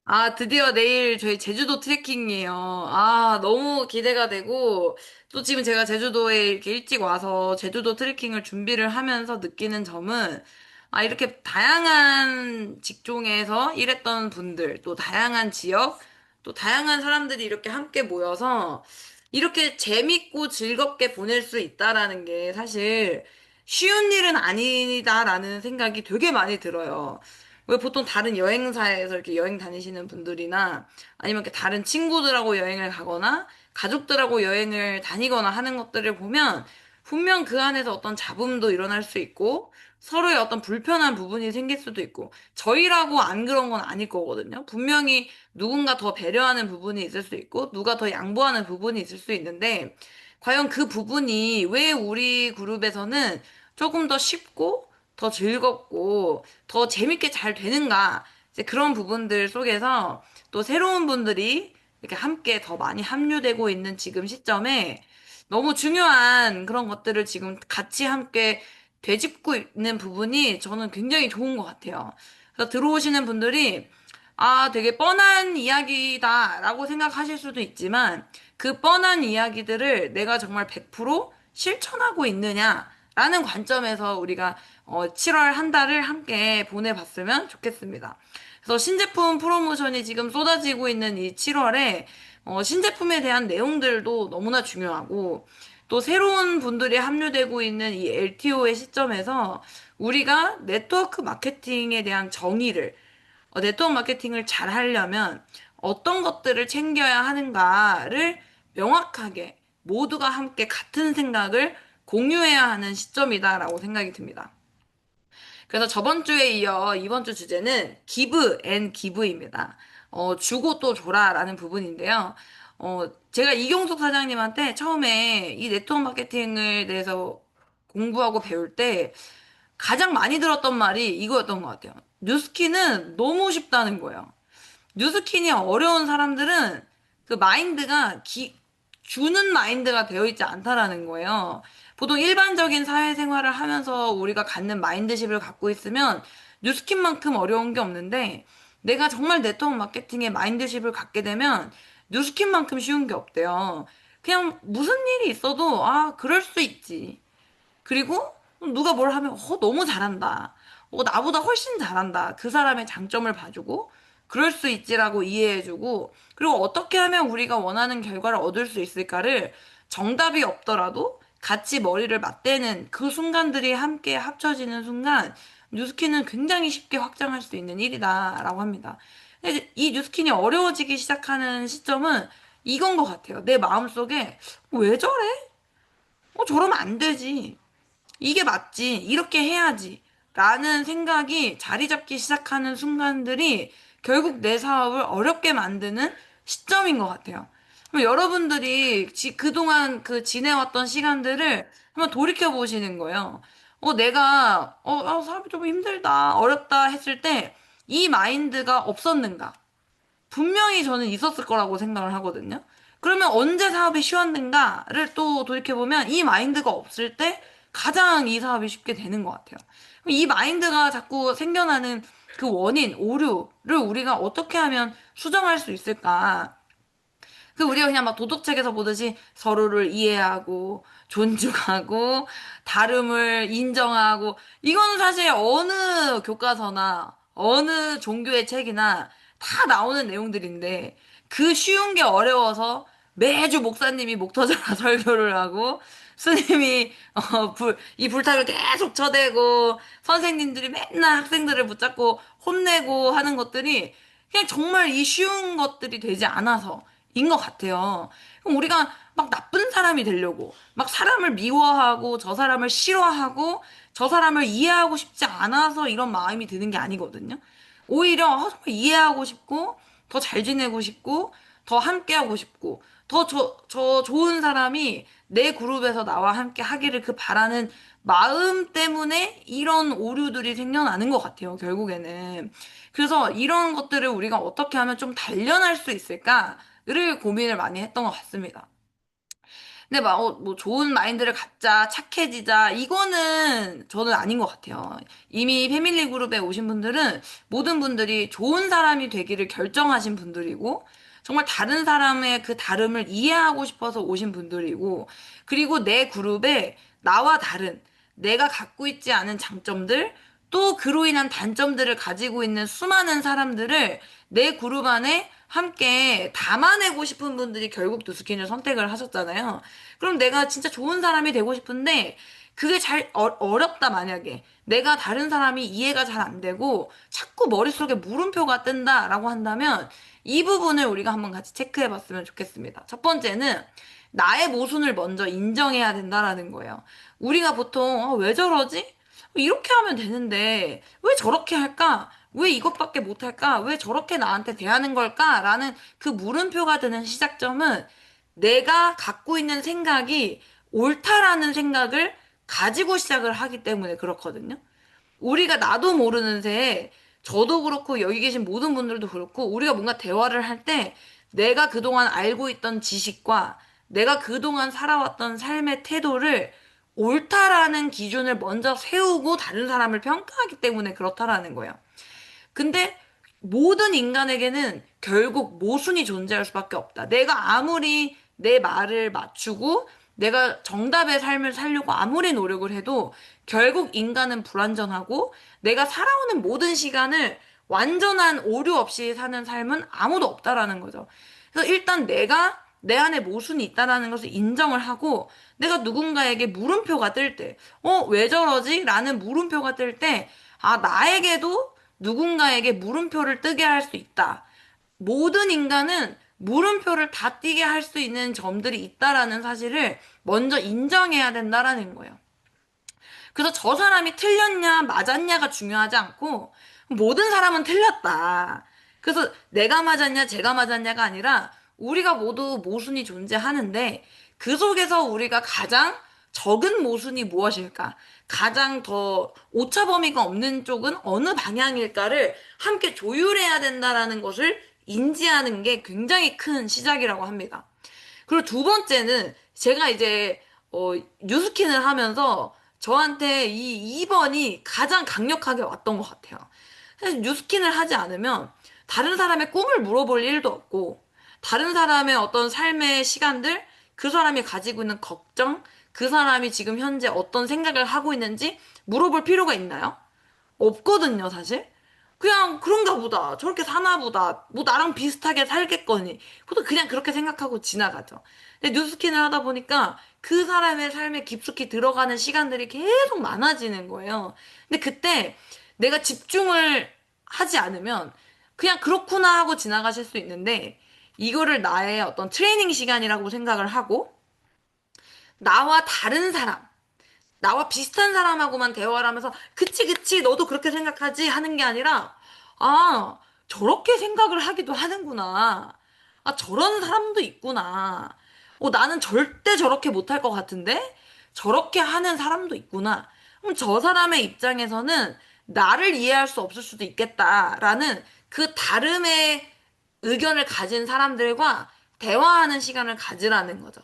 아, 드디어 내일 저희 제주도 트레킹이에요. 아, 너무 기대가 되고, 또 지금 제가 제주도에 이렇게 일찍 와서 제주도 트레킹을 준비를 하면서 느끼는 점은, 아, 이렇게 다양한 직종에서 일했던 분들, 또 다양한 지역, 또 다양한 사람들이 이렇게 함께 모여서, 이렇게 재밌고 즐겁게 보낼 수 있다라는 게 사실 쉬운 일은 아니다라는 생각이 되게 많이 들어요. 왜 보통 다른 여행사에서 이렇게 여행 다니시는 분들이나 아니면 이렇게 다른 친구들하고 여행을 가거나 가족들하고 여행을 다니거나 하는 것들을 보면 분명 그 안에서 어떤 잡음도 일어날 수 있고 서로의 어떤 불편한 부분이 생길 수도 있고 저희라고 안 그런 건 아닐 거거든요. 분명히 누군가 더 배려하는 부분이 있을 수 있고 누가 더 양보하는 부분이 있을 수 있는데 과연 그 부분이 왜 우리 그룹에서는 조금 더 쉽고 더 즐겁고 더 재밌게 잘 되는가? 이제 그런 부분들 속에서 또 새로운 분들이 이렇게 함께 더 많이 합류되고 있는 지금 시점에 너무 중요한 그런 것들을 지금 같이 함께 되짚고 있는 부분이 저는 굉장히 좋은 것 같아요. 그래서 들어오시는 분들이 아, 되게 뻔한 이야기다라고 생각하실 수도 있지만 그 뻔한 이야기들을 내가 정말 100% 실천하고 있느냐라는 관점에서 우리가 7월 한 달을 함께 보내봤으면 좋겠습니다. 그래서 신제품 프로모션이 지금 쏟아지고 있는 이 7월에 신제품에 대한 내용들도 너무나 중요하고 또 새로운 분들이 합류되고 있는 이 LTO의 시점에서 우리가 네트워크 마케팅에 대한 정의를 네트워크 마케팅을 잘 하려면 어떤 것들을 챙겨야 하는가를 명확하게 모두가 함께 같은 생각을 공유해야 하는 시점이다라고 생각이 듭니다. 그래서 저번 주에 이어 이번 주 주제는 give and give입니다. 주고 또 줘라라는 부분인데요. 제가 이경숙 사장님한테 처음에 이 네트워크 마케팅에 대해서 공부하고 배울 때 가장 많이 들었던 말이 이거였던 것 같아요. 뉴스키는 너무 쉽다는 거예요. 뉴스킨이 어려운 사람들은 그 마인드가 주는 마인드가 되어 있지 않다라는 거예요. 보통 일반적인 사회생활을 하면서 우리가 갖는 마인드십을 갖고 있으면 뉴스킨만큼 어려운 게 없는데 내가 정말 네트워크 마케팅의 마인드십을 갖게 되면 뉴스킨만큼 쉬운 게 없대요. 그냥 무슨 일이 있어도 아, 그럴 수 있지. 그리고 누가 뭘 하면 너무 잘한다. 나보다 훨씬 잘한다. 그 사람의 장점을 봐주고 그럴 수 있지라고 이해해주고 그리고 어떻게 하면 우리가 원하는 결과를 얻을 수 있을까를 정답이 없더라도 같이 머리를 맞대는 그 순간들이 함께 합쳐지는 순간 뉴스킨은 굉장히 쉽게 확장할 수 있는 일이다라고 합니다. 근데 이 뉴스킨이 어려워지기 시작하는 시점은 이건 것 같아요. 내 마음속에 왜 저래? 저러면 안 되지. 이게 맞지. 이렇게 해야지. 라는 생각이 자리 잡기 시작하는 순간들이 결국 내 사업을 어렵게 만드는 시점인 것 같아요. 그럼 여러분들이 그동안 그 지내왔던 시간들을 한번 돌이켜 보시는 거예요. 내가, 사업이 좀 힘들다, 어렵다 했을 때 이 마인드가 없었는가? 분명히 저는 있었을 거라고 생각을 하거든요. 그러면 언제 사업이 쉬웠는가를 또 돌이켜보면 이 마인드가 없을 때 가장 이 사업이 쉽게 되는 것 같아요. 그럼 이 마인드가 자꾸 생겨나는 그 원인, 오류를 우리가 어떻게 하면 수정할 수 있을까? 우리가 그냥 막 도덕책에서 보듯이 서로를 이해하고 존중하고 다름을 인정하고 이거는 사실 어느 교과서나 어느 종교의 책이나 다 나오는 내용들인데 그 쉬운 게 어려워서 매주 목사님이 목 터져라 설교를 하고 스님이 이 불탁을 계속 쳐대고 선생님들이 맨날 학생들을 붙잡고 혼내고 하는 것들이 그냥 정말 이 쉬운 것들이 되지 않아서 인 것 같아요. 그럼 우리가 막 나쁜 사람이 되려고, 막 사람을 미워하고, 저 사람을 싫어하고, 저 사람을 이해하고 싶지 않아서 이런 마음이 드는 게 아니거든요. 오히려 정말 이해하고 싶고, 더 잘 지내고 싶고, 더 함께하고 싶고, 저 좋은 사람이 내 그룹에서 나와 함께 하기를 그 바라는 마음 때문에 이런 오류들이 생겨나는 것 같아요, 결국에는. 그래서 이런 것들을 우리가 어떻게 하면 좀 단련할 수 있을까? 를 고민을 많이 했던 것 같습니다. 근데 막, 뭐 좋은 마인드를 갖자, 착해지자, 이거는 저는 아닌 것 같아요. 이미 패밀리 그룹에 오신 분들은 모든 분들이 좋은 사람이 되기를 결정하신 분들이고, 정말 다른 사람의 그 다름을 이해하고 싶어서 오신 분들이고, 그리고 내 그룹에 나와 다른, 내가 갖고 있지 않은 장점들, 또 그로 인한 단점들을 가지고 있는 수많은 사람들을 내 그룹 안에 함께 담아내고 싶은 분들이 결국 뉴스킨을 선택을 하셨잖아요. 그럼 내가 진짜 좋은 사람이 되고 싶은데 그게 잘 어렵다 만약에 내가 다른 사람이 이해가 잘 안 되고 자꾸 머릿속에 물음표가 뜬다라고 한다면 이 부분을 우리가 한번 같이 체크해 봤으면 좋겠습니다. 첫 번째는 나의 모순을 먼저 인정해야 된다라는 거예요. 우리가 보통 왜 저러지? 이렇게 하면 되는데 왜 저렇게 할까? 왜 이것밖에 못할까? 왜 저렇게 나한테 대하는 걸까? 라는 그 물음표가 드는 시작점은 내가 갖고 있는 생각이 옳다라는 생각을 가지고 시작을 하기 때문에 그렇거든요. 우리가 나도 모르는 새에 저도 그렇고 여기 계신 모든 분들도 그렇고 우리가 뭔가 대화를 할 때 내가 그동안 알고 있던 지식과 내가 그동안 살아왔던 삶의 태도를 옳다라는 기준을 먼저 세우고 다른 사람을 평가하기 때문에 그렇다라는 거예요. 근데 모든 인간에게는 결국 모순이 존재할 수밖에 없다. 내가 아무리 내 말을 맞추고 내가 정답의 삶을 살려고 아무리 노력을 해도 결국 인간은 불완전하고 내가 살아오는 모든 시간을 완전한 오류 없이 사는 삶은 아무도 없다라는 거죠. 그래서 일단 내가 내 안에 모순이 있다라는 것을 인정을 하고 내가 누군가에게 물음표가 뜰 때, 왜 저러지? 라는 물음표가 뜰 때, 나에게도 누군가에게 물음표를 뜨게 할 수 있다. 모든 인간은 물음표를 다 띄게 할 수 있는 점들이 있다라는 사실을 먼저 인정해야 된다라는 거예요. 그래서 저 사람이 틀렸냐, 맞았냐가 중요하지 않고, 모든 사람은 틀렸다. 그래서 내가 맞았냐, 제가 맞았냐가 아니라, 우리가 모두 모순이 존재하는데, 그 속에서 우리가 가장 적은 모순이 무엇일까? 가장 더 오차 범위가 없는 쪽은 어느 방향일까를 함께 조율해야 된다라는 것을 인지하는 게 굉장히 큰 시작이라고 합니다. 그리고 두 번째는 제가 이제 뉴스킨을 하면서 저한테 이 2번이 가장 강력하게 왔던 것 같아요. 사실 뉴스킨을 하지 않으면 다른 사람의 꿈을 물어볼 일도 없고 다른 사람의 어떤 삶의 시간들, 그 사람이 가지고 있는 걱정, 그 사람이 지금 현재 어떤 생각을 하고 있는지 물어볼 필요가 있나요? 없거든요, 사실. 그냥 그런가 보다. 저렇게 사나 보다. 뭐 나랑 비슷하게 살겠거니. 보통 그냥 그렇게 생각하고 지나가죠. 근데 뉴스킨을 하다 보니까 그 사람의 삶에 깊숙이 들어가는 시간들이 계속 많아지는 거예요. 근데 그때 내가 집중을 하지 않으면 그냥 그렇구나 하고 지나가실 수 있는데 이거를 나의 어떤 트레이닝 시간이라고 생각을 하고 나와 다른 사람, 나와 비슷한 사람하고만 대화를 하면서 그치 그치 너도 그렇게 생각하지 하는 게 아니라 아 저렇게 생각을 하기도 하는구나. 아 저런 사람도 있구나. 나는 절대 저렇게 못할 것 같은데 저렇게 하는 사람도 있구나. 그럼 저 사람의 입장에서는 나를 이해할 수 없을 수도 있겠다라는 그 다름의 의견을 가진 사람들과 대화하는 시간을 가지라는 거죠.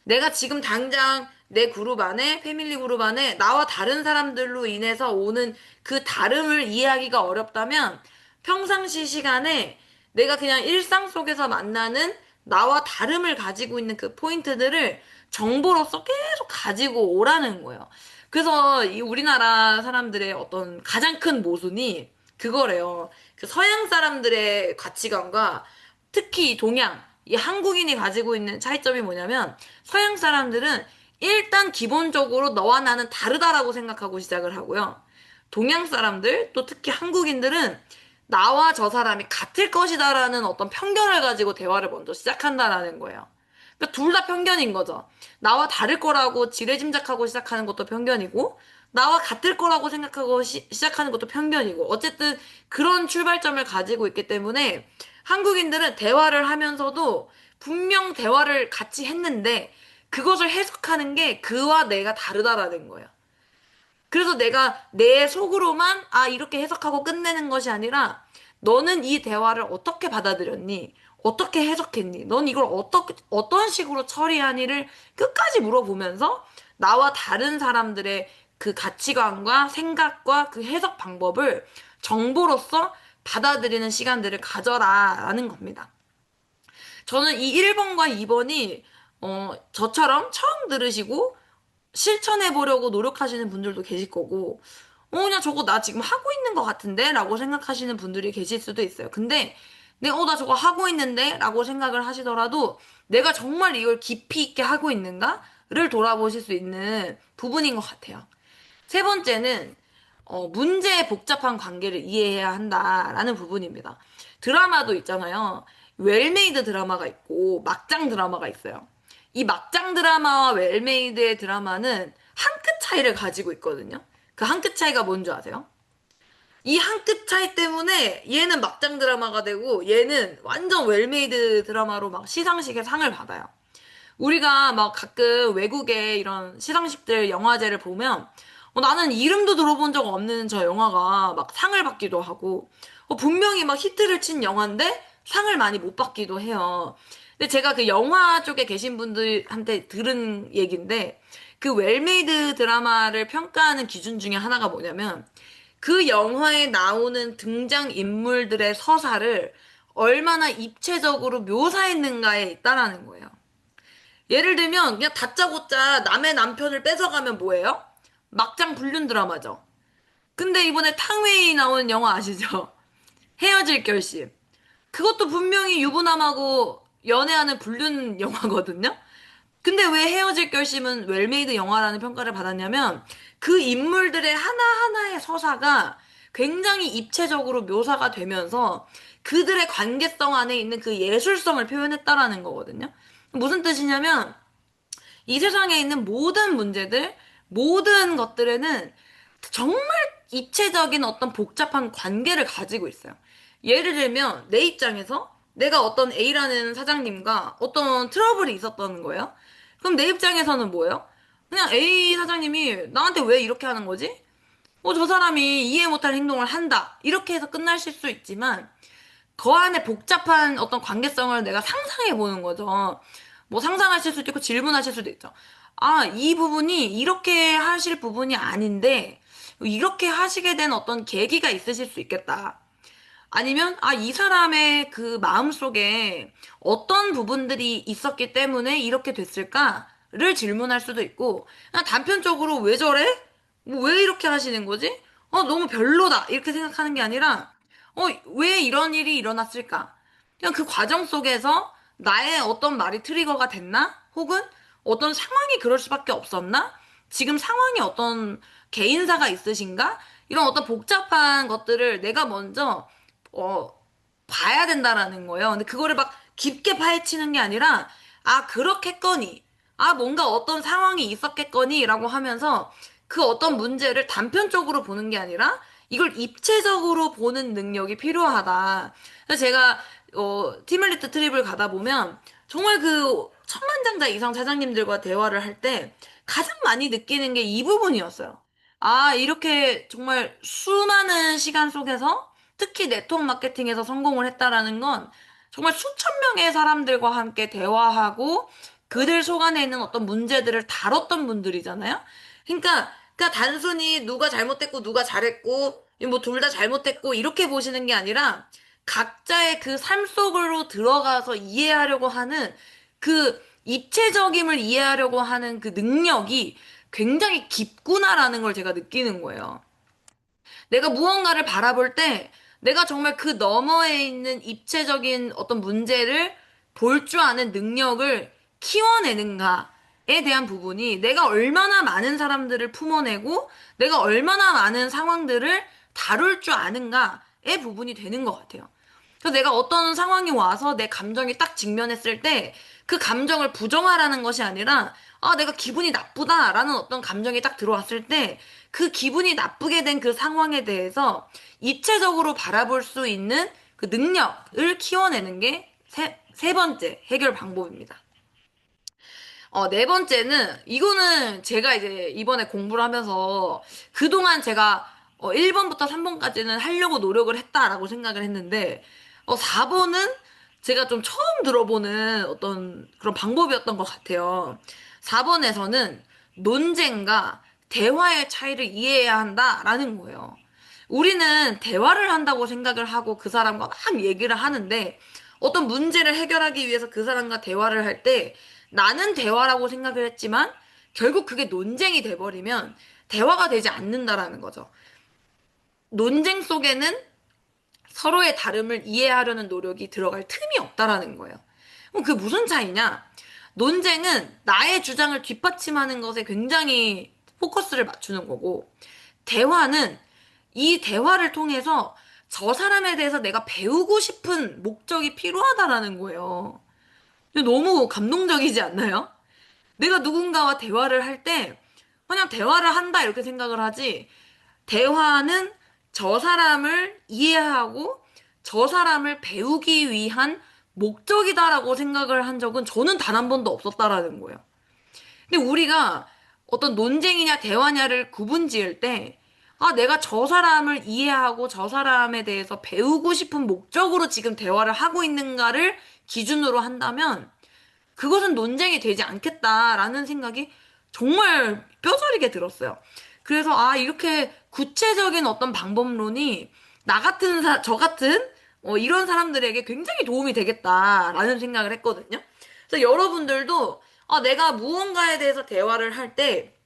내가 지금 당장 내 그룹 안에, 패밀리 그룹 안에 나와 다른 사람들로 인해서 오는 그 다름을 이해하기가 어렵다면 평상시 시간에 내가 그냥 일상 속에서 만나는 나와 다름을 가지고 있는 그 포인트들을 정보로서 계속 가지고 오라는 거예요. 그래서 이 우리나라 사람들의 어떤 가장 큰 모순이 그거래요. 그 서양 사람들의 가치관과 특히 동양, 이 한국인이 가지고 있는 차이점이 뭐냐면 서양 사람들은 일단 기본적으로 너와 나는 다르다라고 생각하고 시작을 하고요. 동양 사람들, 또 특히 한국인들은 나와 저 사람이 같을 것이다라는 어떤 편견을 가지고 대화를 먼저 시작한다라는 거예요. 그러니까 둘 다 편견인 거죠. 나와 다를 거라고 지레짐작하고 시작하는 것도 편견이고, 나와 같을 거라고 생각하고 시작하는 것도 편견이고, 어쨌든 그런 출발점을 가지고 있기 때문에 한국인들은 대화를 하면서도 분명 대화를 같이 했는데, 그것을 해석하는 게 그와 내가 다르다라는 거예요. 그래서 내가 내 속으로만 이렇게 해석하고 끝내는 것이 아니라 너는 이 대화를 어떻게 받아들였니? 어떻게 해석했니? 넌 이걸 어떤 식으로 처리하니를 끝까지 물어보면서 나와 다른 사람들의 그 가치관과 생각과 그 해석 방법을 정보로서 받아들이는 시간들을 가져라라는 겁니다. 저는 이 1번과 2번이 저처럼 처음 들으시고 실천해 보려고 노력하시는 분들도 계실 거고, 그냥 저거 나 지금 하고 있는 것 같은데? 라고 생각하시는 분들이 계실 수도 있어요. 근데, 나 저거 하고 있는데? 라고 생각을 하시더라도, 내가 정말 이걸 깊이 있게 하고 있는가? 를 돌아보실 수 있는 부분인 것 같아요. 세 번째는 문제의 복잡한 관계를 이해해야 한다라는 부분입니다. 드라마도 있잖아요. 웰메이드 드라마가 있고 막장 드라마가 있어요. 이 막장 드라마와 웰메이드의 드라마는 한 끗 차이를 가지고 있거든요. 그 한 끗 차이가 뭔지 아세요? 이 한 끗 차이 때문에 얘는 막장 드라마가 되고 얘는 완전 웰메이드 드라마로 막 시상식에 상을 받아요. 우리가 막 가끔 외국의 이런 시상식들 영화제를 보면 나는 이름도 들어본 적 없는 저 영화가 막 상을 받기도 하고 분명히 막 히트를 친 영화인데 상을 많이 못 받기도 해요. 근데 제가 그 영화 쪽에 계신 분들한테 들은 얘기인데 그 웰메이드 드라마를 평가하는 기준 중에 하나가 뭐냐면 그 영화에 나오는 등장 인물들의 서사를 얼마나 입체적으로 묘사했는가에 있다라는 거예요. 예를 들면 그냥 다짜고짜 남의 남편을 뺏어가면 뭐예요? 막장 불륜 드라마죠. 근데 이번에 탕웨이 나온 영화 아시죠? 헤어질 결심. 그것도 분명히 유부남하고 연애하는 불륜 영화거든요. 근데 왜 헤어질 결심은 웰메이드 영화라는 평가를 받았냐면 그 인물들의 하나하나의 서사가 굉장히 입체적으로 묘사가 되면서 그들의 관계성 안에 있는 그 예술성을 표현했다라는 거거든요. 무슨 뜻이냐면 이 세상에 있는 모든 문제들, 모든 것들에는 정말 입체적인 어떤 복잡한 관계를 가지고 있어요. 예를 들면, 내 입장에서 내가 어떤 A라는 사장님과 어떤 트러블이 있었던 거예요. 그럼 내 입장에서는 뭐예요? 그냥 A 사장님이 나한테 왜 이렇게 하는 거지? 저 사람이 이해 못할 행동을 한다. 이렇게 해서 끝날 수 있지만, 그 안에 복잡한 어떤 관계성을 내가 상상해 보는 거죠. 뭐 상상하실 수도 있고 질문하실 수도 있죠. 아, 이 부분이 이렇게 하실 부분이 아닌데, 이렇게 하시게 된 어떤 계기가 있으실 수 있겠다. 아니면, 아, 이 사람의 그 마음속에 어떤 부분들이 있었기 때문에 이렇게 됐을까를 질문할 수도 있고, 그냥 단편적으로 왜 저래? 뭐왜 이렇게 하시는 거지? 너무 별로다. 이렇게 생각하는 게 아니라, 왜 이런 일이 일어났을까? 그냥 그 과정 속에서 나의 어떤 말이 트리거가 됐나? 혹은 어떤 상황이 그럴 수밖에 없었나? 지금 상황이 어떤 개인사가 있으신가? 이런 어떤 복잡한 것들을 내가 먼저 어, 봐야 된다라는 거예요. 근데 그거를 막 깊게 파헤치는 게 아니라, 아, 그렇겠거니. 아, 뭔가 어떤 상황이 있었겠거니. 라고 하면서 그 어떤 문제를 단편적으로 보는 게 아니라 이걸 입체적으로 보는 능력이 필요하다. 그래서 제가, 티몰리트 트립을 가다 보면 정말 그 천만장자 이상 사장님들과 대화를 할 때 가장 많이 느끼는 게 이 부분이었어요. 아, 이렇게 정말 수많은 시간 속에서 특히 네트워크 마케팅에서 성공을 했다라는 건 정말 수천 명의 사람들과 함께 대화하고 그들 속 안에 있는 어떤 문제들을 다뤘던 분들이잖아요. 그러니까 단순히 누가 잘못했고 누가 잘했고 뭐 둘 다 잘못했고 이렇게 보시는 게 아니라 각자의 그 삶 속으로 들어가서 이해하려고 하는 그 입체적임을 이해하려고 하는 그 능력이 굉장히 깊구나라는 걸 제가 느끼는 거예요. 내가 무언가를 바라볼 때 내가 정말 그 너머에 있는 입체적인 어떤 문제를 볼 줄 아는 능력을 키워내는가에 대한 부분이 내가 얼마나 많은 사람들을 품어내고 내가 얼마나 많은 상황들을 다룰 줄 아는가의 부분이 되는 것 같아요. 그래서 내가 어떤 상황이 와서 내 감정이 딱 직면했을 때 그 감정을 부정하라는 것이 아니라 아, 내가 기분이 나쁘다라는 어떤 감정이 딱 들어왔을 때 그 기분이 나쁘게 된 그 상황에 대해서 입체적으로 바라볼 수 있는 그 능력을 키워내는 게 세 번째 해결 방법입니다. 네 번째는, 이거는 제가 이제 이번에 공부를 하면서 그동안 제가, 1번부터 3번까지는 하려고 노력을 했다라고 생각을 했는데, 4번은 제가 좀 처음 들어보는 어떤 그런 방법이었던 것 같아요. 4번에서는 논쟁과 대화의 차이를 이해해야 한다라는 거예요. 우리는 대화를 한다고 생각을 하고 그 사람과 막 얘기를 하는데, 어떤 문제를 해결하기 위해서 그 사람과 대화를 할 때 나는 대화라고 생각을 했지만 결국 그게 논쟁이 돼버리면 대화가 되지 않는다라는 거죠. 논쟁 속에는 서로의 다름을 이해하려는 노력이 들어갈 틈이 없다라는 거예요. 그럼 그게 무슨 차이냐? 논쟁은 나의 주장을 뒷받침하는 것에 굉장히 포커스를 맞추는 거고, 대화는 이 대화를 통해서 저 사람에 대해서 내가 배우고 싶은 목적이 필요하다라는 거예요. 근데 너무 감동적이지 않나요? 내가 누군가와 대화를 할 때 그냥 대화를 한다 이렇게 생각을 하지, 대화는 저 사람을 이해하고 저 사람을 배우기 위한 목적이다라고 생각을 한 적은 저는 단 한 번도 없었다라는 거예요. 근데 우리가 어떤 논쟁이냐 대화냐를 구분 지을 때, 내가 저 사람을 이해하고 저 사람에 대해서 배우고 싶은 목적으로 지금 대화를 하고 있는가를 기준으로 한다면 그것은 논쟁이 되지 않겠다라는 생각이 정말 뼈저리게 들었어요. 그래서 이렇게 구체적인 어떤 방법론이 나 같은 저 같은 이런 사람들에게 굉장히 도움이 되겠다라는 생각을 했거든요. 그래서 여러분들도 내가 무언가에 대해서 대화를 할 때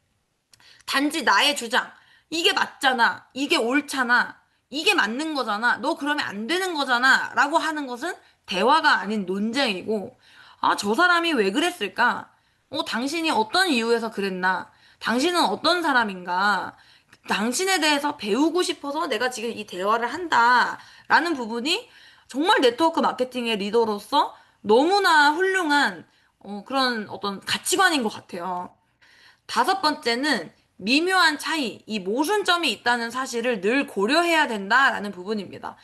단지 나의 주장, 이게 맞잖아, 이게 옳잖아, 이게 맞는 거잖아, 너 그러면 안 되는 거잖아 라고 하는 것은 대화가 아닌 논쟁이고, 저 사람이 왜 그랬을까? 당신이 어떤 이유에서 그랬나? 당신은 어떤 사람인가? 당신에 대해서 배우고 싶어서 내가 지금 이 대화를 한다 라는 부분이 정말 네트워크 마케팅의 리더로서 너무나 훌륭한 그런 어떤 가치관인 것 같아요. 다섯 번째는 미묘한 차이, 이 모순점이 있다는 사실을 늘 고려해야 된다라는 부분입니다.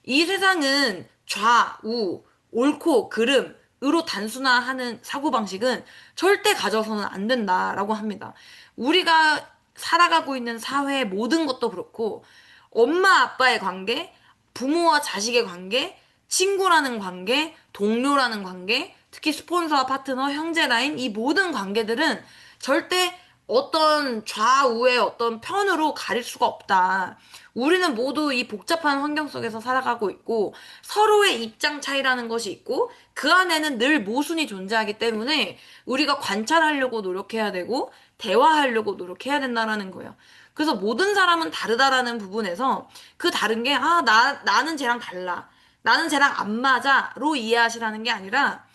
이 세상은 좌우, 옳고 그름으로 단순화하는 사고방식은 절대 가져서는 안 된다라고 합니다. 우리가 살아가고 있는 사회의 모든 것도 그렇고, 엄마 아빠의 관계, 부모와 자식의 관계, 친구라는 관계, 동료라는 관계, 특히 스폰서와 파트너, 형제 라인, 이 모든 관계들은 절대 어떤 좌우의 어떤 편으로 가릴 수가 없다. 우리는 모두 이 복잡한 환경 속에서 살아가고 있고 서로의 입장 차이라는 것이 있고 그 안에는 늘 모순이 존재하기 때문에 우리가 관찰하려고 노력해야 되고 대화하려고 노력해야 된다라는 거예요. 그래서 모든 사람은 다르다라는 부분에서 그 다른 게 나는 쟤랑 달라. 나는 쟤랑 안 맞아로 이해하시라는 게 아니라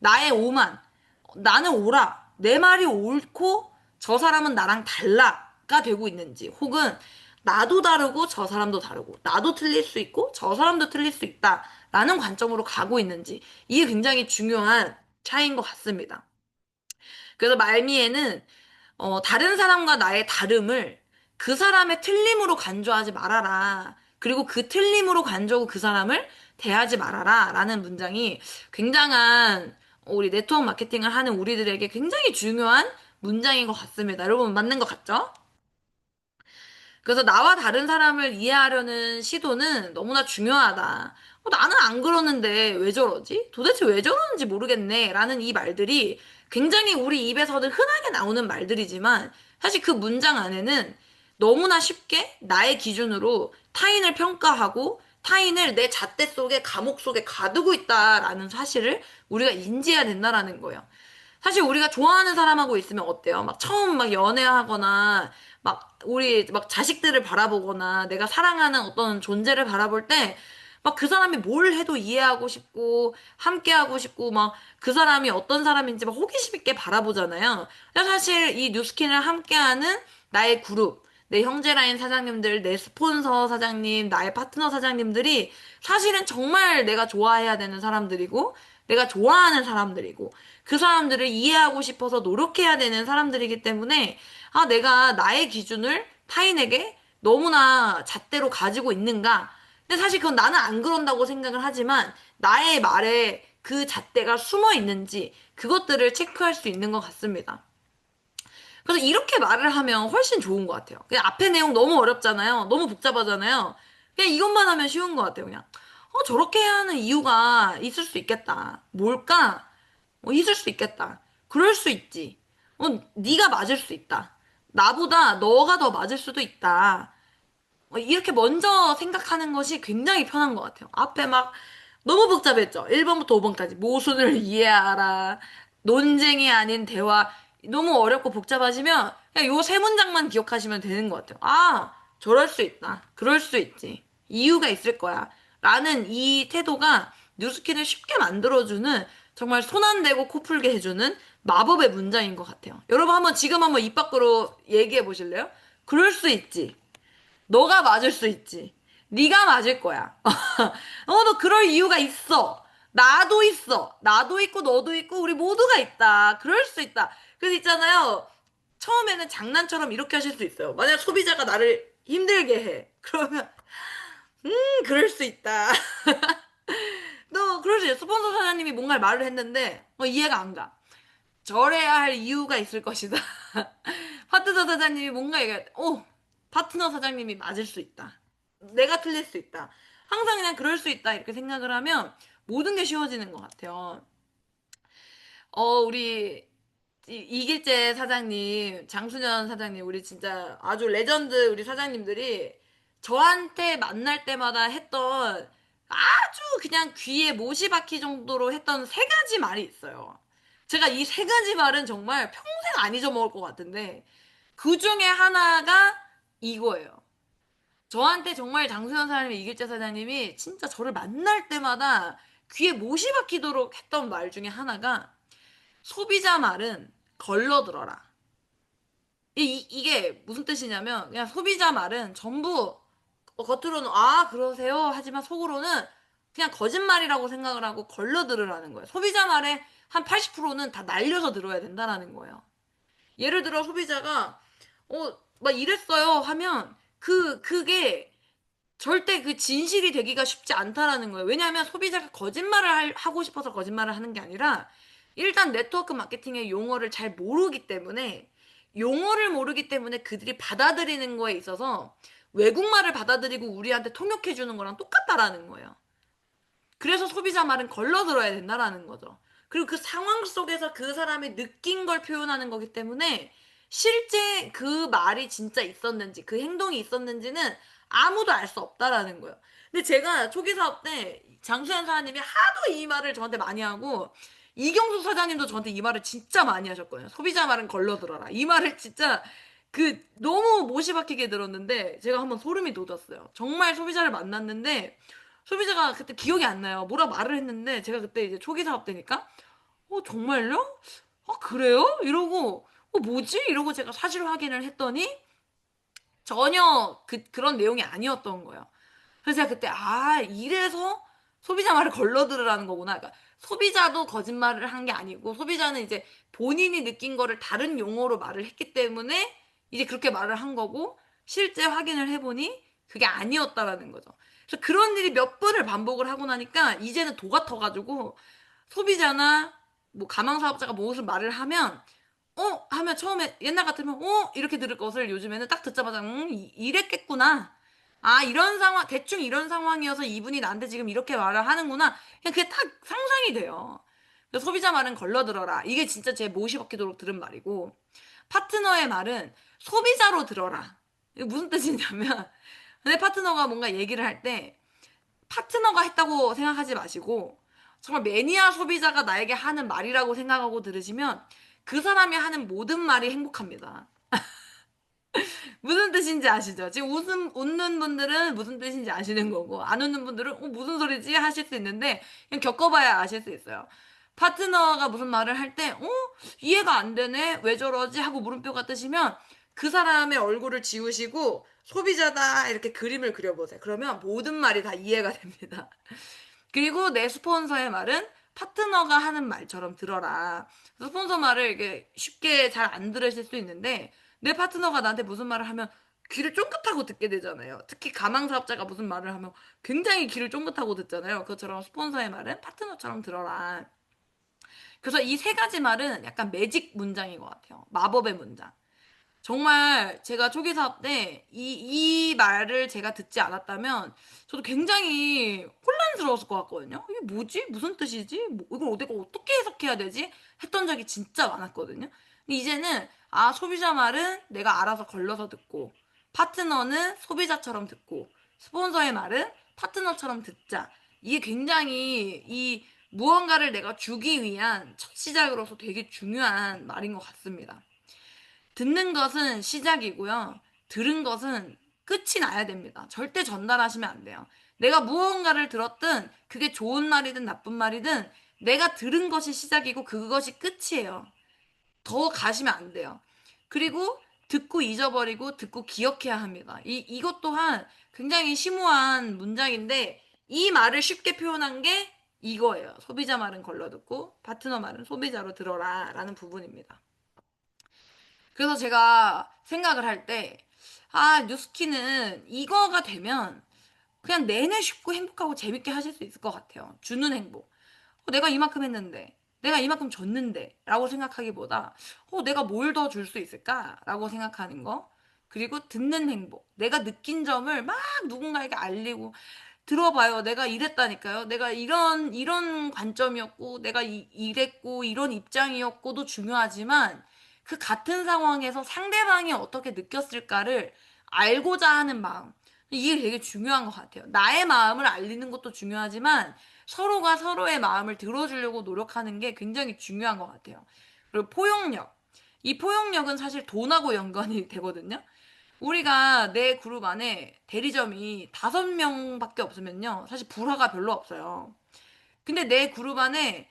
나의 오만, 나는 옳아. 내 말이 옳고 저 사람은 나랑 달라가 되고 있는지, 혹은 나도 다르고 저 사람도 다르고 나도 틀릴 수 있고 저 사람도 틀릴 수 있다라는 관점으로 가고 있는지, 이게 굉장히 중요한 차이인 것 같습니다. 그래서 말미에는 다른 사람과 나의 다름을 그 사람의 틀림으로 간주하지 말아라. 그리고 그 틀림으로 간주하고 그 사람을 대하지 말아라. 라는 문장이 굉장한 우리 네트워크 마케팅을 하는 우리들에게 굉장히 중요한 문장인 것 같습니다. 여러분 맞는 것 같죠? 그래서 나와 다른 사람을 이해하려는 시도는 너무나 중요하다. 나는 안 그러는데 왜 저러지? 도대체 왜 저러는지 모르겠네. 라는 이 말들이 굉장히 우리 입에서는 흔하게 나오는 말들이지만 사실 그 문장 안에는 너무나 쉽게 나의 기준으로 타인을 평가하고 타인을 내 잣대 속에 감옥 속에 가두고 있다라는 사실을 우리가 인지해야 된다라는 거예요. 사실 우리가 좋아하는 사람하고 있으면 어때요? 막 처음 막 연애하거나 막 우리 막 자식들을 바라보거나 내가 사랑하는 어떤 존재를 바라볼 때 막 그 사람이 뭘 해도 이해하고 싶고 함께하고 싶고 막 그 사람이 어떤 사람인지 막 호기심 있게 바라보잖아요. 근데 사실 이 뉴스킨을 함께하는 나의 그룹, 내 형제라인 사장님들, 내 스폰서 사장님, 나의 파트너 사장님들이 사실은 정말 내가 좋아해야 되는 사람들이고 내가 좋아하는 사람들이고 그 사람들을 이해하고 싶어서 노력해야 되는 사람들이기 때문에 내가 나의 기준을 타인에게 너무나 잣대로 가지고 있는가? 근데 사실 그건 나는 안 그런다고 생각을 하지만 나의 말에 그 잣대가 숨어 있는지 그것들을 체크할 수 있는 것 같습니다. 그래서 이렇게 말을 하면 훨씬 좋은 것 같아요. 그냥 앞에 내용 너무 어렵잖아요. 너무 복잡하잖아요. 그냥 이것만 하면 쉬운 것 같아요. 그냥 저렇게 해야 하는 이유가 있을 수 있겠다. 뭘까? 있을 수 있겠다. 그럴 수 있지. 네가 맞을 수 있다. 나보다 너가 더 맞을 수도 있다. 이렇게 먼저 생각하는 것이 굉장히 편한 것 같아요. 앞에 막 너무 복잡했죠. 1번부터 5번까지. 모순을 이해하라. 논쟁이 아닌 대화. 너무 어렵고 복잡하시면 그냥 요 세 문장만 기억하시면 되는 것 같아요. 아, 저럴 수 있다. 그럴 수 있지. 이유가 있을 거야. 라는 이 태도가 뉴스킨을 쉽게 만들어주는 정말 손 안 대고 코 풀게 해주는 마법의 문장인 것 같아요. 여러분 지금 한번 입 밖으로 얘기해 보실래요? 그럴 수 있지. 너가 맞을 수 있지. 네가 맞을 거야. 너 그럴 이유가 있어. 나도 있어. 나도 있고 너도 있고 우리 모두가 있다. 그럴 수 있다. 그래서 있잖아요. 처음에는 장난처럼 이렇게 하실 수 있어요. 만약 소비자가 나를 힘들게 해. 그러면 그럴 수 있다. 너 그럴 수 있어. 스폰서 사장님이 뭔가 말을 했는데 이해가 안 가. 저래야 할 이유가 있을 것이다. 파트너 사장님이 뭔가 얘기할 때, 파트너 사장님이 맞을 수 있다. 내가 틀릴 수 있다. 항상 그냥 그럴 수 있다. 이렇게 생각을 하면 모든 게 쉬워지는 것 같아요. 우리 이길재 사장님, 장수년 사장님, 우리 진짜 아주 레전드 우리 사장님들이 저한테 만날 때마다 했던 아주 그냥 귀에 못이 박히 정도로 했던 세 가지 말이 있어요. 제가 이 세 가지 말은 정말 평생 안 잊어먹을 것 같은데 그 중에 하나가 이거예요. 저한테 정말 장수현 사장님이 이길재 사장님이 진짜 저를 만날 때마다 귀에 못이 박히도록 했던 말 중에 하나가 소비자 말은 걸러들어라. 이게 무슨 뜻이냐면 그냥 소비자 말은 전부 겉으로는 아 그러세요 하지만 속으로는 그냥 거짓말이라고 생각을 하고 걸러들으라는 거예요. 소비자 말의 한 80%는 다 날려서 들어야 된다라는 거예요. 예를 들어 소비자가 막 이랬어요 하면 그게 절대 그 진실이 되기가 쉽지 않다라는 거예요. 왜냐하면 소비자가 거짓말을 하고 싶어서 거짓말을 하는 게 아니라 일단 네트워크 마케팅의 용어를 잘 모르기 때문에 용어를 모르기 때문에 그들이 받아들이는 거에 있어서 외국말을 받아들이고 우리한테 통역해 주는 거랑 똑같다라는 거예요. 그래서 소비자 말은 걸러 들어야 된다라는 거죠. 그리고 그 상황 속에서 그 사람이 느낀 걸 표현하는 거기 때문에 실제 그 말이 진짜 있었는지 그 행동이 있었는지는 아무도 알 수 없다라는 거예요. 근데 제가 초기 사업 때 장수현 사장님이 하도 이 말을 저한테 많이 하고 이경수 사장님도 저한테 이 말을 진짜 많이 하셨거든요. 소비자 말은 걸러 들어라. 이 말을 진짜 너무 못이 박히게 들었는데 제가 한번 소름이 돋았어요. 정말 소비자를 만났는데 소비자가 그때 기억이 안 나요. 뭐라 말을 했는데 제가 그때 이제 초기 사업 때니까 정말요? 그래요? 이러고 뭐지? 이러고 제가 사실 확인을 했더니 전혀 그런 내용이 아니었던 거예요. 그래서 제가 그때 이래서 소비자 말을 걸러 들으라는 거구나. 그러니까 소비자도 거짓말을 한 게 아니고 소비자는 이제 본인이 느낀 거를 다른 용어로 말을 했기 때문에 이제 그렇게 말을 한 거고 실제 확인을 해보니 그게 아니었다라는 거죠. 그래서 그런 일이 몇 번을 반복을 하고 나니까 이제는 도가 터가지고 소비자나 뭐 가망사업자가 무엇을 말을 하면 하면 처음에 옛날 같으면 이렇게 들을 것을 요즘에는 딱 듣자마자 이랬겠구나. 이런 상황 대충 이런 상황이어서 이분이 나한테 지금 이렇게 말을 하는구나. 그냥 그게 딱 상상이 돼요. 그래서 소비자 말은 걸러들어라. 이게 진짜 제 못이 박히도록 들은 말이고 파트너의 말은 소비자로 들어라. 이게 무슨 뜻이냐면 내 파트너가 뭔가 얘기를 할 때 파트너가 했다고 생각하지 마시고 정말 매니아 소비자가 나에게 하는 말이라고 생각하고 들으시면 그 사람이 하는 모든 말이 행복합니다. 무슨 뜻인지 아시죠? 지금 웃는 분들은 무슨 뜻인지 아시는 거고, 안 웃는 분들은, 무슨 소리지? 하실 수 있는데, 그냥 겪어봐야 아실 수 있어요. 파트너가 무슨 말을 할 때, 이해가 안 되네? 왜 저러지? 하고 물음표가 뜨시면, 그 사람의 얼굴을 지우시고, 소비자다, 이렇게 그림을 그려보세요. 그러면 모든 말이 다 이해가 됩니다. 그리고 내 스폰서의 말은 파트너가 하는 말처럼 들어라. 스폰서 말을 이렇게 쉽게 잘 안 들으실 수 있는데 내 파트너가 나한테 무슨 말을 하면 귀를 쫑긋하고 듣게 되잖아요. 특히 가망사업자가 무슨 말을 하면 굉장히 귀를 쫑긋하고 듣잖아요. 그것처럼 스폰서의 말은 파트너처럼 들어라. 그래서 이 세 가지 말은 약간 매직 문장인 것 같아요. 마법의 문장. 정말 제가 초기 사업 때 이 말을 제가 듣지 않았다면 저도 굉장히 혼란스러웠을 것 같거든요. 이게 뭐지? 무슨 뜻이지? 이걸 내가 어떻게 해석해야 되지? 했던 적이 진짜 많았거든요. 근데 이제는 아, 소비자 말은 내가 알아서 걸러서 듣고 파트너는 소비자처럼 듣고 스폰서의 말은 파트너처럼 듣자. 이게 굉장히 이 무언가를 내가 주기 위한 첫 시작으로서 되게 중요한 말인 것 같습니다. 듣는 것은 시작이고요. 들은 것은 끝이 나야 됩니다. 절대 전달하시면 안 돼요. 내가 무언가를 들었든 그게 좋은 말이든 나쁜 말이든 내가 들은 것이 시작이고 그것이 끝이에요. 더 가시면 안 돼요. 그리고 듣고 잊어버리고 듣고 기억해야 합니다. 이것 또한 굉장히 심오한 문장인데 이 말을 쉽게 표현한 게 이거예요. 소비자 말은 걸러 듣고 파트너 말은 소비자로 들어라 라는 부분입니다. 그래서 제가 생각을 할 때, 아, 뉴스키는 이거가 되면 그냥 내내 쉽고 행복하고 재밌게 하실 수 있을 것 같아요. 주는 행복. 내가 이만큼 했는데, 내가 이만큼 줬는데, 라고 생각하기보다, 내가 뭘 더 줄 수 있을까? 라고 생각하는 거. 그리고 듣는 행복. 내가 느낀 점을 막 누군가에게 알리고, 들어봐요. 내가 이랬다니까요. 내가 이런 관점이었고, 내가 이랬고, 이런 입장이었고도 중요하지만, 그 같은 상황에서 상대방이 어떻게 느꼈을까를 알고자 하는 마음. 이게 되게 중요한 것 같아요. 나의 마음을 알리는 것도 중요하지만, 서로가 서로의 마음을 들어주려고 노력하는 게 굉장히 중요한 것 같아요. 그리고 포용력. 이 포용력은 사실 돈하고 연관이 되거든요. 우리가 내 그룹 안에 대리점이 5명밖에 없으면요. 사실 불화가 별로 없어요. 근데 내 그룹 안에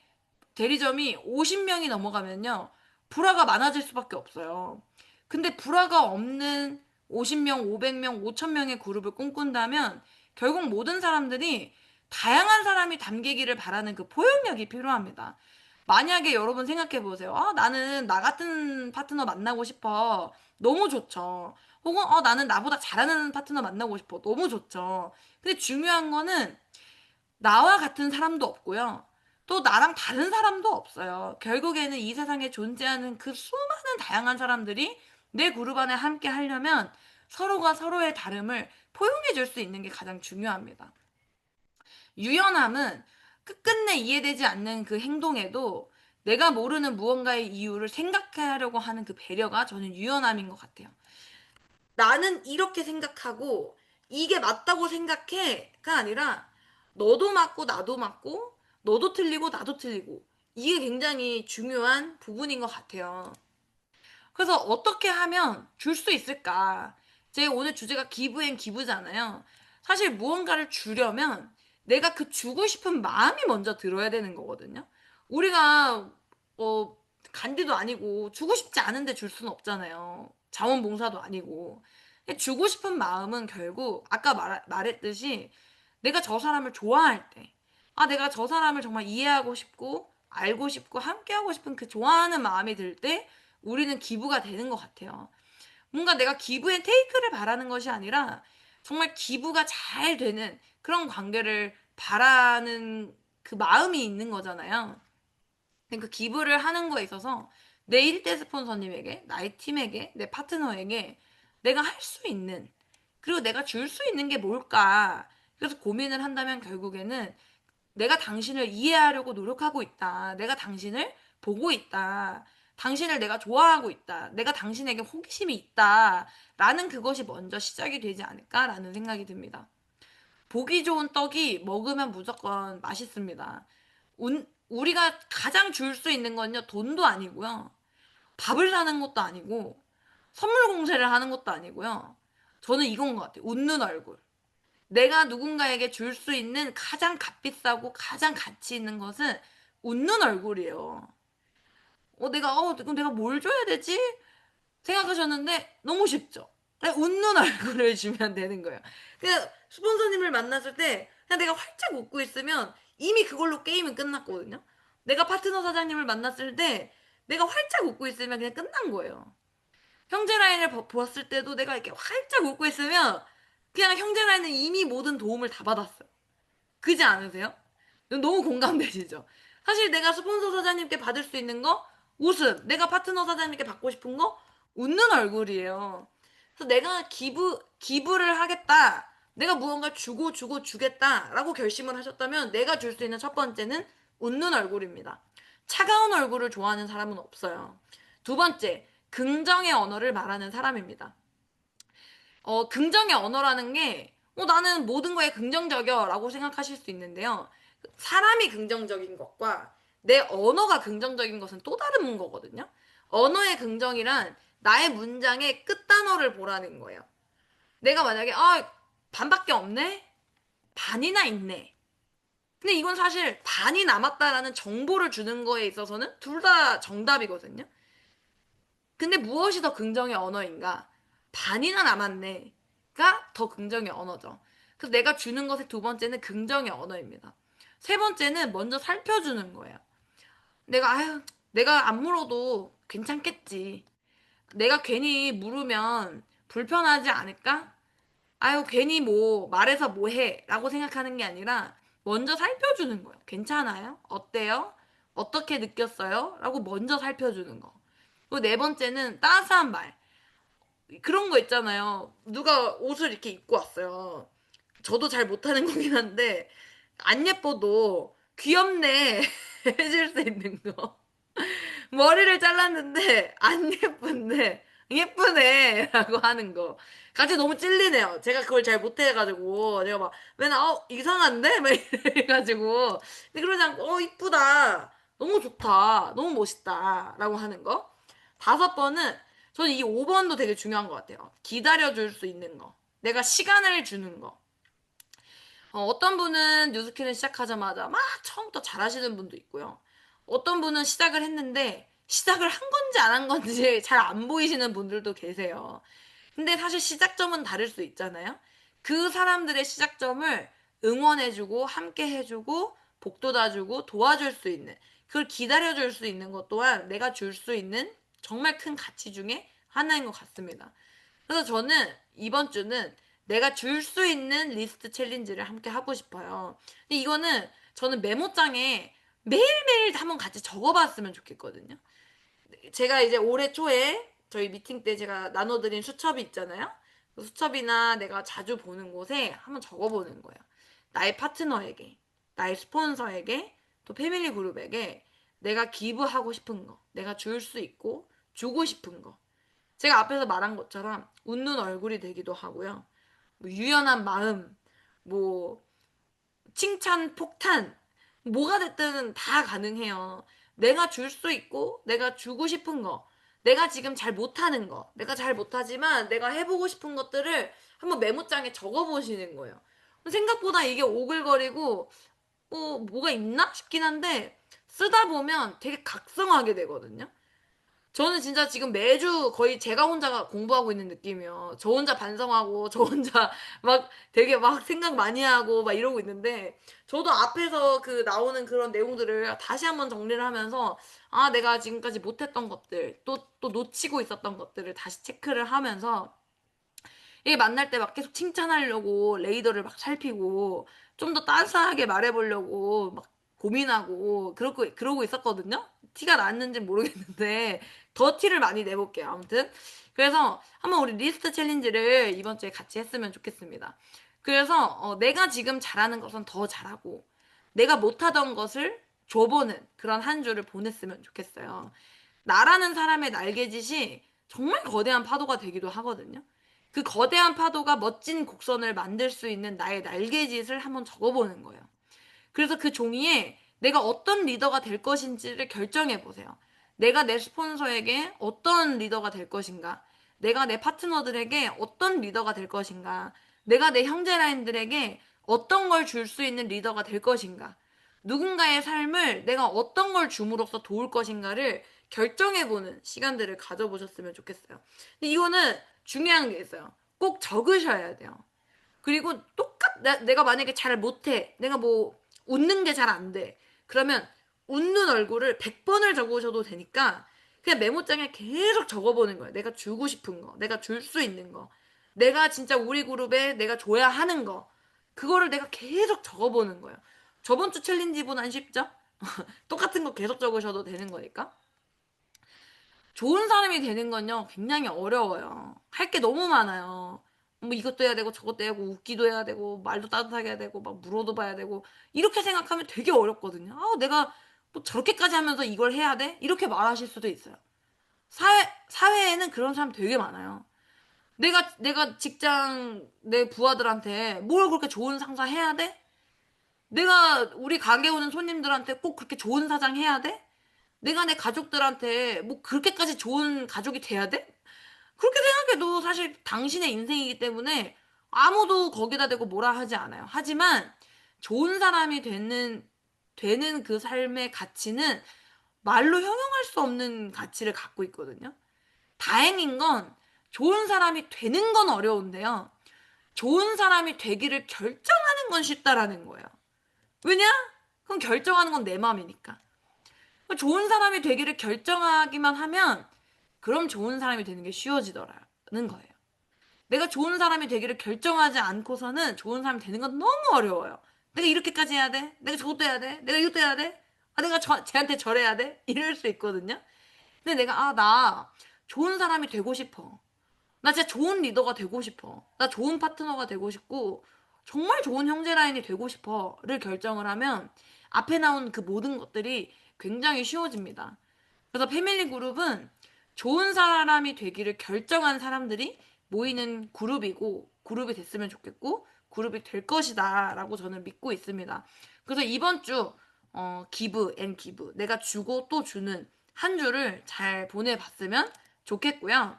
대리점이 50명이 넘어가면요. 불화가 많아질 수밖에 없어요. 근데 불화가 없는 50명, 500명, 5,000명의 그룹을 꿈꾼다면 결국 모든 사람들이 다양한 사람이 담기기를 바라는 그 포용력이 필요합니다. 만약에 여러분 생각해 보세요. 아, 나는 나 같은 파트너 만나고 싶어. 너무 좋죠. 혹은 나는 나보다 잘하는 파트너 만나고 싶어. 너무 좋죠. 근데 중요한 거는 나와 같은 사람도 없고요. 또 나랑 다른 사람도 없어요. 결국에는 이 세상에 존재하는 그 수많은 다양한 사람들이 내 그룹 안에 함께 하려면 서로가 서로의 다름을 포용해 줄 수 있는 게 가장 중요합니다. 유연함은 끝끝내 이해되지 않는 그 행동에도 내가 모르는 무언가의 이유를 생각하려고 하는 그 배려가 저는 유연함인 것 같아요. 나는 이렇게 생각하고 이게 맞다고 생각해가 아니라 너도 맞고 나도 맞고 너도 틀리고 나도 틀리고 이게 굉장히 중요한 부분인 것 같아요. 그래서 어떻게 하면 줄 수 있을까? 제 오늘 주제가 기브앤 기브잖아요. 사실 무언가를 주려면 내가 그 주고 싶은 마음이 먼저 들어야 되는 거거든요. 우리가 어 간디도 아니고 주고 싶지 않은데 줄 수는 없잖아요. 자원봉사도 아니고. 주고 싶은 마음은 결국 아까 말했듯이 내가 저 사람을 좋아할 때, 아, 내가 저 사람을 정말 이해하고 싶고 알고 싶고 함께하고 싶은 그 좋아하는 마음이 들 때 우리는 기부가 되는 것 같아요. 뭔가 내가 기부앤 테이크를 바라는 것이 아니라 정말 기부가 잘 되는 그런 관계를 바라는 그 마음이 있는 거잖아요. 그 기부를 하는 거에 있어서 내 일대 스폰서님에게, 나의 팀에게, 내 파트너에게 내가 할 수 있는, 그리고 내가 줄 수 있는 게 뭘까? 그래서 고민을 한다면 결국에는 내가 당신을 이해하려고 노력하고 있다. 내가 당신을 보고 있다. 당신을 내가 좋아하고 있다. 내가 당신에게 호기심이 있다. 라는 그것이 먼저 시작이 되지 않을까라는 생각이 듭니다. 보기 좋은 떡이 먹으면 무조건 맛있습니다. 우리가 가장 줄 수 있는 건요, 돈도 아니고요. 밥을 사는 것도 아니고, 선물 공세를 하는 것도 아니고요. 저는 이건 것 같아요. 웃는 얼굴. 내가 누군가에게 줄 수 있는 가장 값비싸고 가장 가치 있는 것은 웃는 얼굴이에요. 그럼 내가 뭘 줘야 되지? 생각하셨는데 너무 쉽죠? 그냥 웃는 얼굴을 주면 되는 거예요. 그냥 스폰서님을 만났을 때 그냥 내가 활짝 웃고 있으면 이미 그걸로 게임은 끝났거든요. 내가 파트너 사장님을 만났을 때 내가 활짝 웃고 있으면 그냥 끝난 거예요. 형제 라인을 보았을 때도 내가 이렇게 활짝 웃고 있으면 그냥 형제 라인은 이미 모든 도움을 다 받았어요. 그지 않으세요? 너무 공감되시죠? 사실 내가 스폰서 사장님께 받을 수 있는 거 웃음, 내가 파트너 사장님께 받고 싶은 거 웃는 얼굴이에요. 그래서 내가 기부를 하겠다. 내가 무언가 주고 주겠다라고 결심을 하셨다면 내가 줄 수 있는 첫 번째는 웃는 얼굴입니다. 차가운 얼굴을 좋아하는 사람은 없어요. 두 번째, 긍정의 언어를 말하는 사람입니다. 긍정의 언어라는 게, 나는 모든 거에 긍정적이야 라고 생각하실 수 있는데요. 사람이 긍정적인 것과 내 언어가 긍정적인 것은 또 다른 거거든요. 언어의 긍정이란 나의 문장의 끝단어를 보라는 거예요. 내가 만약에, 반밖에 없네? 반이나 있네. 근데 이건 사실 반이 남았다라는 정보를 주는 거에 있어서는 둘 다 정답이거든요. 근데 무엇이 더 긍정의 언어인가? 반이나 남았네가 더 긍정의 언어죠. 그래서 내가 주는 것의 두 번째는 긍정의 언어입니다. 세 번째는 먼저 살펴주는 거예요. 내가 안 물어도 괜찮겠지. 내가 괜히 물으면 불편하지 않을까? 괜히 뭐 말해서 뭐 해? 라고 생각하는 게 아니라 먼저 살펴주는 거예요. 괜찮아요? 어때요? 어떻게 느꼈어요? 라고 먼저 살펴주는 거. 그리고 네 번째는 따스한 말. 그런 거 있잖아요. 누가 옷을 이렇게 입고 왔어요. 저도 잘 못하는 거긴 한데, 안 예뻐도 귀엽네 해줄 수 있는 거. 머리를 잘랐는데, 안 예쁜데, 예쁘네 라고 하는 거. 같이 너무 찔리네요. 제가 그걸 잘 못해가지고, 제가 막, 맨날, 이상한데? 막 이래가지고. 근데 그러지 않고, 이쁘다. 너무 좋다. 너무 멋있다. 라고 하는 거. 다섯 번은 저는 이 5번도 되게 중요한 것 같아요. 기다려줄 수 있는 거. 내가 시간을 주는 거. 어떤 분은 뉴스키를 시작하자마자 막 처음부터 잘하시는 분도 있고요. 어떤 분은 시작을 했는데 시작을 한 건지 안 한 건지 잘 안 보이시는 분들도 계세요. 근데 사실 시작점은 다를 수 있잖아요. 그 사람들의 시작점을 응원해주고 함께 해주고 복돋아주고 도와줄 수 있는 그걸 기다려줄 수 있는 것 또한 내가 줄 수 있는 정말 큰 가치 중에 하나인 것 같습니다. 그래서 저는 이번 주는 내가 줄 수 있는 리스트 챌린지를 함께 하고 싶어요. 근데 이거는 저는 메모장에 매일매일 한번 같이 적어봤으면 좋겠거든요. 제가 이제 올해 초에 저희 미팅 때 제가 나눠드린 수첩이 있잖아요. 그 수첩이나 내가 자주 보는 곳에 한번 적어보는 거예요. 나의 파트너에게, 나의 스폰서에게, 또 패밀리 그룹에게 내가 기부하고 싶은 거, 내가 줄 수 있고 주고 싶은 거. 제가 앞에서 말한 것처럼 웃는 얼굴이 되기도 하고요. 뭐 유연한 마음, 뭐 칭찬 폭탄, 뭐가 됐든 다 가능해요. 내가 줄 수 있고, 내가 주고 싶은 거, 내가 지금 잘 못하는 거, 내가 잘 못하지만 내가 해보고 싶은 것들을 한번 메모장에 적어보시는 거예요. 생각보다 이게 오글거리고, 뭐가 있나 싶긴 한데, 쓰다 보면 되게 각성하게 되거든요. 저는 진짜 지금 매주 거의 제가 혼자 공부하고 있는 느낌이에요. 저 혼자 반성하고, 저 혼자 막 되게 막 생각 많이 하고 막 이러고 있는데, 저도 앞에서 그 나오는 그런 내용들을 다시 한번 정리를 하면서, 내가 지금까지 못했던 것들, 또 놓치고 있었던 것들을 다시 체크를 하면서, 이게 만날 때 막 계속 칭찬하려고 레이더를 막 살피고 좀 더 따스하게 말해보려고 막 고민하고 그러고 있었거든요. 티가 났는지 모르겠는데 더 티를 많이 내볼게요. 아무튼 그래서 한번 우리 리스트 챌린지를 이번 주에 같이 했으면 좋겠습니다. 그래서 내가 지금 잘하는 것은 더 잘하고 내가 못하던 것을 줘보는 그런 한 주를 보냈으면 좋겠어요. 나라는 사람의 날개짓이 정말 거대한 파도가 되기도 하거든요. 그 거대한 파도가 멋진 곡선을 만들 수 있는 나의 날개짓을 한번 적어보는 거예요. 그래서 그 종이에 내가 어떤 리더가 될 것인지를 결정해 보세요. 내가 내 스폰서에게 어떤 리더가 될 것인가? 내가 내 파트너들에게 어떤 리더가 될 것인가? 내가 내 형제라인들에게 어떤 걸 줄 수 있는 리더가 될 것인가? 누군가의 삶을 내가 어떤 걸 줌으로써 도울 것인가를 결정해보는 시간들을 가져보셨으면 좋겠어요. 근데 이거는 중요한 게 있어요. 꼭 적으셔야 돼요. 그리고 내가 만약에 잘 못해. 내가 뭐 웃는 게 잘 안 돼. 그러면 웃는 얼굴을 100번을 적으셔도 되니까 그냥 메모장에 계속 적어보는 거예요. 내가 주고 싶은 거. 내가 줄 수 있는 거. 내가 진짜 우리 그룹에 내가 줘야 하는 거. 그거를 내가 계속 적어보는 거예요. 저번 주 챌린지보단 쉽죠? 똑같은 거 계속 적으셔도 되는 거니까. 좋은 사람이 되는 건요, 굉장히 어려워요. 할 게 너무 많아요. 뭐 이것도 해야 되고 저것도 해야 되고 웃기도 해야 되고 말도 따뜻하게 해야 되고 막 물어도 봐야 되고 이렇게 생각하면 되게 어렵거든요. 내가 뭐 저렇게까지 하면서 이걸 해야 돼? 이렇게 말하실 수도 있어요. 사회에는 그런 사람 되게 많아요. 내가 직장 내 부하들한테 뭘 그렇게 좋은 상사 해야 돼? 내가 우리 가게 오는 손님들한테 꼭 그렇게 좋은 사장 해야 돼? 내가 내 가족들한테 뭐 그렇게까지 좋은 가족이 돼야 돼? 그렇게 생각해도 사실 당신의 인생이기 때문에 아무도 거기다 대고 뭐라 하지 않아요. 하지만 좋은 사람이 되는 그 삶의 가치는 말로 형용할 수 없는 가치를 갖고 있거든요. 다행인 건 좋은 사람이 되는 건 어려운데요. 좋은 사람이 되기를 결정하는 건 쉽다라는 거예요. 왜냐? 그럼 결정하는 건 내 마음이니까. 좋은 사람이 되기를 결정하기만 하면 그럼 좋은 사람이 되는 게 쉬워지더라는 거예요. 내가 좋은 사람이 되기를 결정하지 않고서는 좋은 사람이 되는 건 너무 어려워요. 내가 이렇게까지 해야 돼? 내가 저것도 해야 돼? 내가 이것도 해야 돼? 내가 쟤한테 저래야 돼? 이럴 수 있거든요. 근데 내가, 나 좋은 사람이 되고 싶어. 나 진짜 좋은 리더가 되고 싶어. 나 좋은 파트너가 되고 싶고, 정말 좋은 형제 라인이 되고 싶어.를 결정을 하면 앞에 나온 그 모든 것들이 굉장히 쉬워집니다. 그래서 패밀리 그룹은 좋은 사람이 되기를 결정한 사람들이 모이는 그룹이고, 그룹이 됐으면 좋겠고, 그룹이 될 것이다. 라고 저는 믿고 있습니다. 그래서 이번 주, 기브 앤 기브. 내가 주고 또 주는 한 주를 잘 보내봤으면 좋겠고요.